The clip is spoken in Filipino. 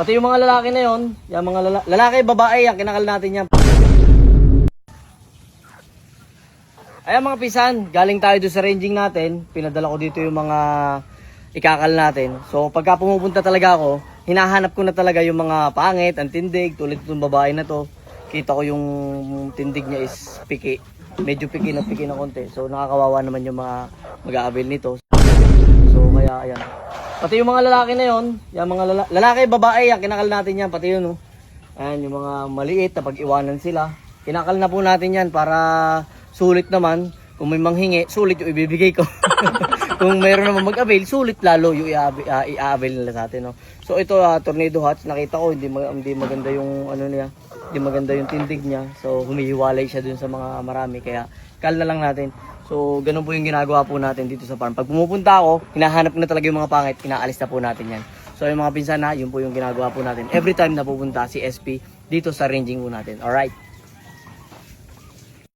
Pati yung mga lalaki na yon, yung mga lalaki, babae, yan, kinakal natin yan. Ayan mga pisan, galing tayo doon sa ranging natin. Pinadala ko dito yung mga ikakal natin. So pagka pumupunta talaga ako, hinahanap ko na talaga yung mga pangit, ang tindig, tulad itong babae na to. Kita ko yung tindig niya is piki. Medyo piki na konti. So nakakawawa naman yung mga mag-aabil nito. So kaya ayan. Pati yung mga lalaki na yon, yung mga lalaki, babae, yan, kinakal natin yan. Pati yun, oh. Ayan, yung mga maliit na pag-iwanan sila. Kinakal na po natin yan para sulit naman. Kung may manghingi, sulit yung ibibigay ko. Kung mayroon naman mag-avail, sulit lalo yung i-avail nila sa atin. No? So ito, tornado hatch, nakita ko, hindi maganda yung ano niya. Hindi maganda yung tindig niya. So humihiwalay siya dun sa mga marami. Kaya kal na lang natin. So ganun po yung ginagawa po natin dito sa farm. Pag pumupunta ako, hinahanap ko na talaga yung mga pangit, inaalis na po natin yan. So yung mga pinsan na, yun po yung ginagawa po natin. Every time na pupunta si SP dito sa ranging po natin. Alright.